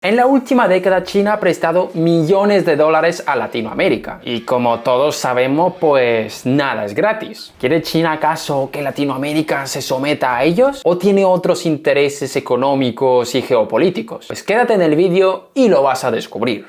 En la última década China ha prestado millones de dólares a Latinoamérica y como todos sabemos pues nada es gratis. ¿Quiere China acaso que Latinoamérica se someta a ellos? ¿O tiene otros intereses económicos y geopolíticos? Pues quédate en el vídeo y lo vas a descubrir.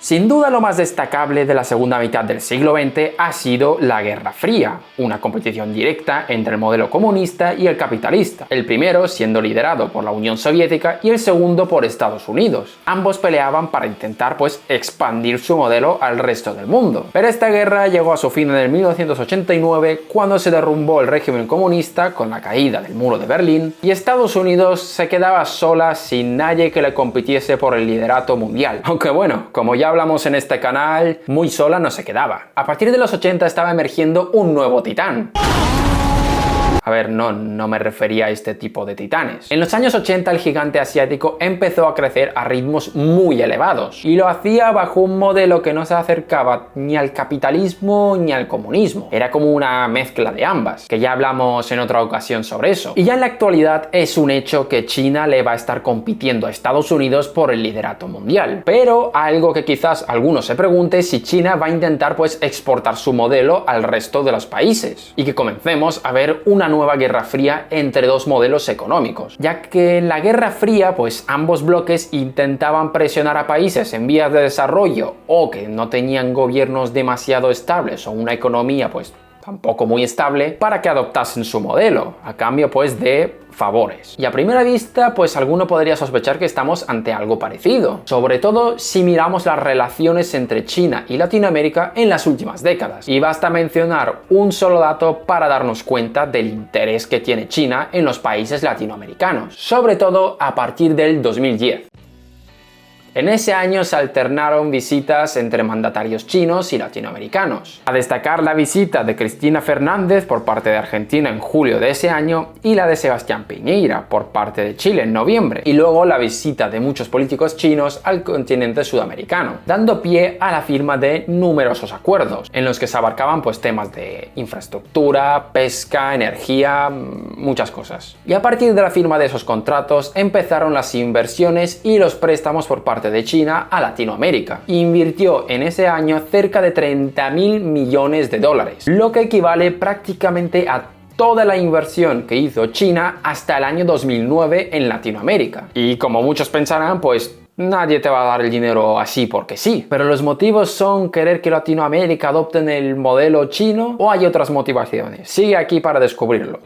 Sin duda lo más destacable de la segunda mitad del siglo XX ha sido la Guerra Fría, una competición directa entre el modelo comunista y el capitalista, el primero siendo liderado por la Unión Soviética y el segundo por Estados Unidos. Ambos peleaban para intentar expandir su modelo al resto del mundo. Pero esta guerra llegó a su fin en el 1989 cuando se derrumbó el régimen comunista con la caída del muro de Berlín y Estados Unidos se quedaba sola sin nadie que le compitiese por el liderato mundial. Aunque bueno, como ya hablamos en este canal, muy sola no se quedaba. A partir de los 80 estaba emergiendo un nuevo titán. A ver, no me refería a este tipo de titanes. En los años 80 el gigante asiático empezó a crecer a ritmos muy elevados y lo hacía bajo un modelo que no se acercaba ni al capitalismo ni al comunismo. Era como una mezcla de ambas, que ya hablamos en otra ocasión sobre eso. Y ya en la actualidad es un hecho que China le va a estar compitiendo a Estados Unidos por el liderato mundial. Pero algo que quizás alguno se pregunte si China va a intentar exportar su modelo al resto de los países y que comencemos a ver una nueva guerra fría entre dos modelos económicos, ya que en la Guerra Fría ambos bloques intentaban presionar a países en vías de desarrollo o que no tenían gobiernos demasiado estables o una economía tampoco muy estable para que adoptasen su modelo, a cambio de favores. Y a primera vista alguno podría sospechar que estamos ante algo parecido, sobre todo si miramos las relaciones entre China y Latinoamérica en las últimas décadas. Y basta mencionar un solo dato para darnos cuenta del interés que tiene China en los países latinoamericanos, sobre todo a partir del 2010. En ese año se alternaron visitas entre mandatarios chinos y latinoamericanos. A destacar la visita de Cristina Fernández por parte de Argentina en julio de ese año y la de Sebastián Piñera por parte de Chile en noviembre. Y luego la visita de muchos políticos chinos al continente sudamericano, dando pie a la firma de numerosos acuerdos, en los que se abarcaban temas de infraestructura, pesca, energía, muchas cosas. Y a partir de la firma de esos contratos empezaron las inversiones y los préstamos por parte de China a Latinoamérica. Invirtió en ese año cerca de 30.000 millones de dólares, lo que equivale prácticamente a toda la inversión que hizo China hasta el año 2009 en Latinoamérica. Y como muchos pensarán, nadie te va a dar el dinero así porque sí. Pero los motivos son querer que Latinoamérica adopten el modelo chino o hay otras motivaciones. Sigue aquí para descubrirlo.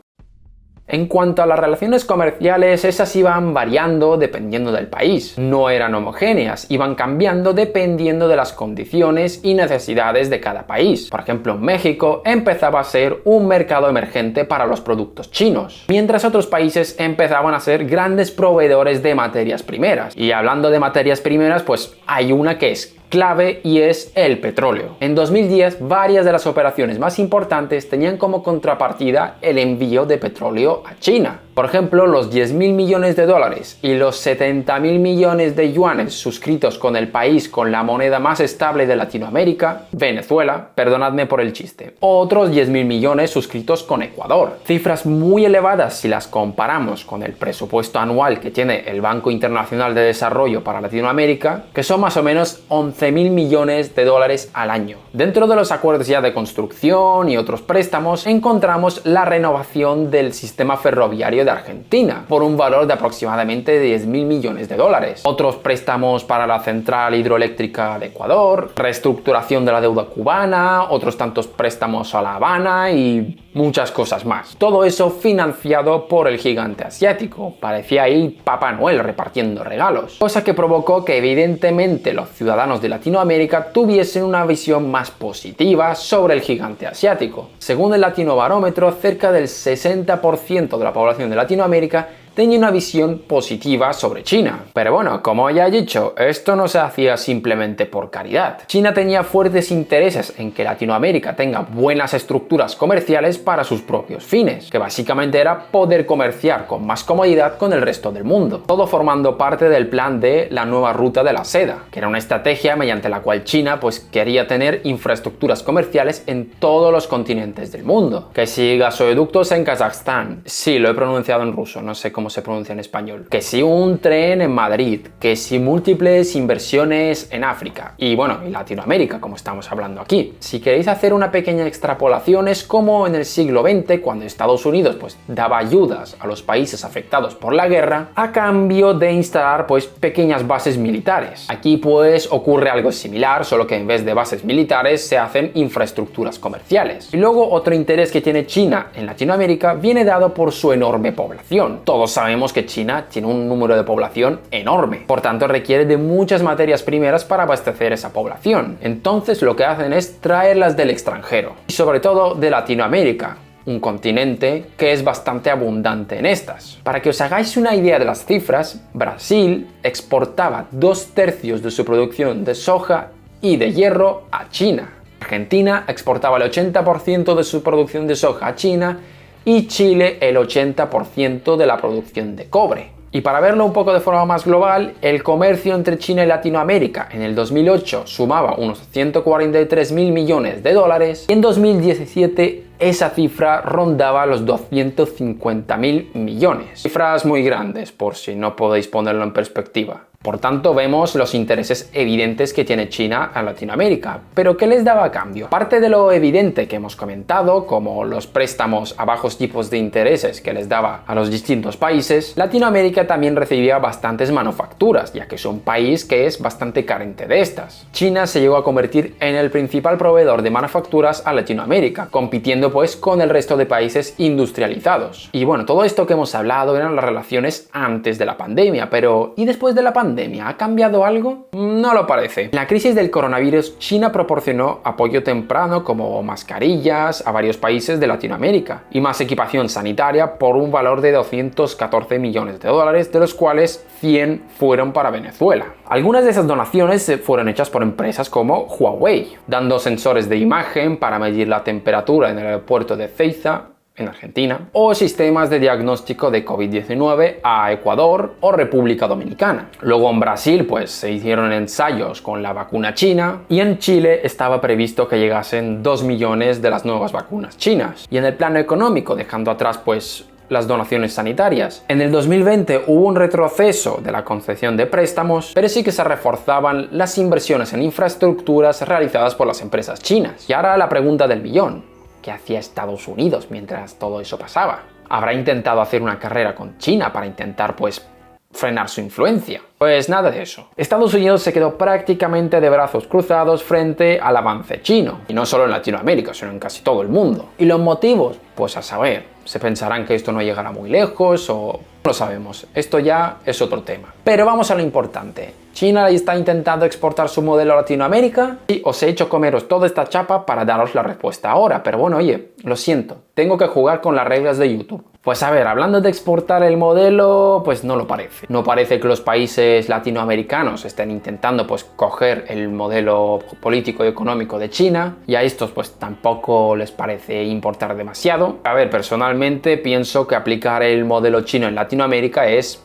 En cuanto a las relaciones comerciales, esas iban variando dependiendo del país. No eran homogéneas, iban cambiando dependiendo de las condiciones y necesidades de cada país. Por ejemplo, México empezaba a ser un mercado emergente para los productos chinos, mientras otros países empezaban a ser grandes proveedores de materias primeras. Y hablando de materias primeras, hay una que es clave y es el petróleo. En 2010, varias de las operaciones más importantes tenían como contrapartida el envío de petróleo a China. Por ejemplo, los 10.000 millones de dólares y los 70.000 millones de yuanes suscritos con el país con la moneda más estable de Latinoamérica, Venezuela, perdonadme por el chiste. Otros 10.000 millones suscritos con Ecuador. Cifras muy elevadas si las comparamos con el presupuesto anual que tiene el Banco Internacional de Desarrollo para Latinoamérica, que son más o menos 11.000 millones de dólares al año. Dentro de los acuerdos ya de construcción y otros préstamos, encontramos la renovación del sistema ferroviario de Argentina por un valor de aproximadamente 10.000 millones de dólares. Otros préstamos para la central hidroeléctrica de Ecuador, reestructuración de la deuda cubana, otros tantos préstamos a La Habana y muchas cosas más. Todo eso financiado por el gigante asiático. Parecía ahí Papá Noel repartiendo regalos. Cosa que provocó que evidentemente los ciudadanos de Latinoamérica tuviesen una visión más positiva sobre el gigante asiático. Según el Latinobarómetro, cerca del 60% de la población de Latinoamérica tenía una visión positiva sobre China. Pero bueno, como ya he dicho, esto no se hacía simplemente por caridad. China tenía fuertes intereses en que Latinoamérica tenga buenas estructuras comerciales para sus propios fines, que básicamente era poder comerciar con más comodidad con el resto del mundo, todo formando parte del plan de la nueva ruta de la seda, que era una estrategia mediante la cual China quería tener infraestructuras comerciales en todos los continentes del mundo. Que si gasoductos en Kazajstán, sí, lo he pronunciado en ruso, no sé cómo cómo se pronuncia en español. Que si un tren en Madrid, que si múltiples inversiones en África y bueno, y Latinoamérica, como estamos hablando aquí. Si queréis hacer una pequeña extrapolación, es como en el siglo XX, cuando Estados Unidos pues daba ayudas a los países afectados por la guerra a cambio de instalar pues pequeñas bases militares. Aquí pues ocurre algo similar, solo que en vez de bases militares se hacen infraestructuras comerciales. Y luego otro interés que tiene China en Latinoamérica viene dado por su enorme población. Todos sabemos que China tiene un número de población enorme, por tanto requiere de muchas materias primeras para abastecer esa población. Entonces lo que hacen es traerlas del extranjero y sobre todo de Latinoamérica, un continente que es bastante abundante en estas. Para que os hagáis una idea de las cifras, Brasil exportaba 2/3 de su producción de soja y de hierro a China. Argentina exportaba el 80% de su producción de soja a China y Chile el 80% de la producción de cobre. Y para verlo un poco de forma más global, el comercio entre China y Latinoamérica en el 2008 sumaba unos 143.000 millones de dólares y en 2017 esa cifra rondaba los 250.000 millones. Cifras muy grandes, por si no podéis ponerlo en perspectiva. Por tanto, vemos los intereses evidentes que tiene China a Latinoamérica. ¿Pero qué les daba a cambio? Aparte de lo evidente que hemos comentado, como los préstamos a bajos tipos de intereses que les daba a los distintos países, Latinoamérica también recibía bastantes manufacturas, ya que es un país que es bastante carente de estas. China se llegó a convertir en el principal proveedor de manufacturas a Latinoamérica, compitiendo pues con el resto de países industrializados. Y bueno, todo esto que hemos hablado eran las relaciones antes de la pandemia, pero ¿y después de la pandemia? ¿Ha cambiado algo? No lo parece. En la crisis del coronavirus, China proporcionó apoyo temprano como mascarillas a varios países de Latinoamérica y más equipación sanitaria por un valor de 214 millones de dólares, de los cuales 100 fueron para Venezuela. Algunas de esas donaciones fueron hechas por empresas como Huawei, dando sensores de imagen para medir la temperatura en el aeropuerto de Ezeiza, en Argentina, o sistemas de diagnóstico de COVID-19 a Ecuador o República Dominicana. Luego en Brasil pues se hicieron ensayos con la vacuna china y en Chile estaba previsto que llegasen 2 millones de las nuevas vacunas chinas. Y en el plano económico, dejando atrás pues las donaciones sanitarias. En el 2020 hubo un retroceso de la concesión de préstamos, pero sí que se reforzaban las inversiones en infraestructuras realizadas por las empresas chinas. Y ahora la pregunta del millón: ¿qué hacía Estados Unidos mientras todo eso pasaba? ¿Habrá intentado hacer una carrera con China para intentar, pues, frenar su influencia? Pues nada de eso. Estados Unidos se quedó prácticamente de brazos cruzados frente al avance chino. Y no solo en Latinoamérica, sino en casi todo el mundo. ¿Y los motivos? Pues a saber. Se pensarán que esto no llegará muy lejos o... no lo sabemos. Esto ya es otro tema. Pero vamos a lo importante. ¿China está intentando exportar su modelo a Latinoamérica? Sí, os he hecho comeros toda esta chapa para daros la respuesta ahora, pero bueno, oye, lo siento, tengo que jugar con las reglas de YouTube. Pues a ver, hablando de exportar el modelo, pues no lo parece. No parece que los países latinoamericanos estén intentando pues coger el modelo político y económico de China, y a estos pues tampoco les parece importar demasiado. A ver, personalmente pienso que aplicar el modelo chino en Latinoamérica es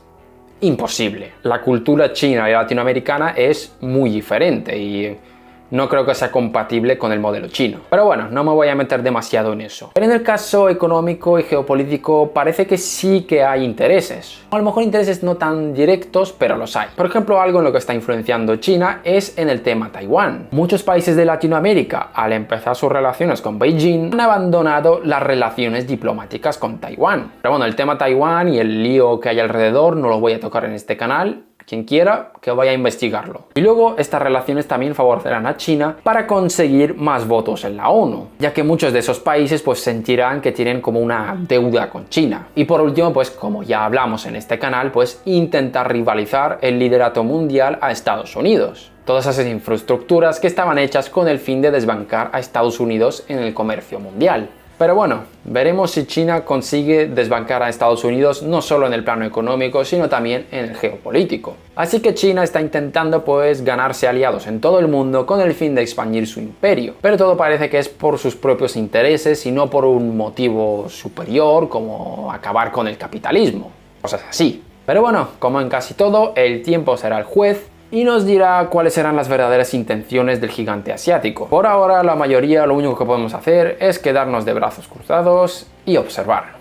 imposible. La cultura china y latinoamericana es muy diferente y no creo que sea compatible con el modelo chino. Pero bueno, no me voy a meter demasiado en eso. Pero en el caso económico y geopolítico parece que sí que hay intereses. A lo mejor intereses no tan directos, pero los hay. Por ejemplo, algo en lo que está influenciando China es en el tema Taiwán. Muchos países de Latinoamérica, al empezar sus relaciones con Beijing, han abandonado las relaciones diplomáticas con Taiwán. Pero bueno, el tema Taiwán y el lío que hay alrededor no lo voy a tocar en este canal. Quien quiera, que vaya a investigarlo. Y luego, estas relaciones también favorecerán a China para conseguir más votos en la ONU, ya que muchos de esos países pues sentirán que tienen como una deuda con China. Y por último, pues como ya hablamos en este canal, pues intentar rivalizar el liderato mundial a Estados Unidos. Todas esas infraestructuras que estaban hechas con el fin de desbancar a Estados Unidos en el comercio mundial. Pero bueno, veremos si China consigue desbancar a Estados Unidos no solo en el plano económico, sino también en el geopolítico. Así que China está intentando pues ganarse aliados en todo el mundo con el fin de expandir su imperio. Pero todo parece que es por sus propios intereses y no por un motivo superior como acabar con el capitalismo. Cosas así. Pero bueno, como en casi todo, el tiempo será el juez y nos dirá cuáles serán las verdaderas intenciones del gigante asiático. Por ahora, la mayoría lo único que podemos hacer es quedarnos de brazos cruzados y observar.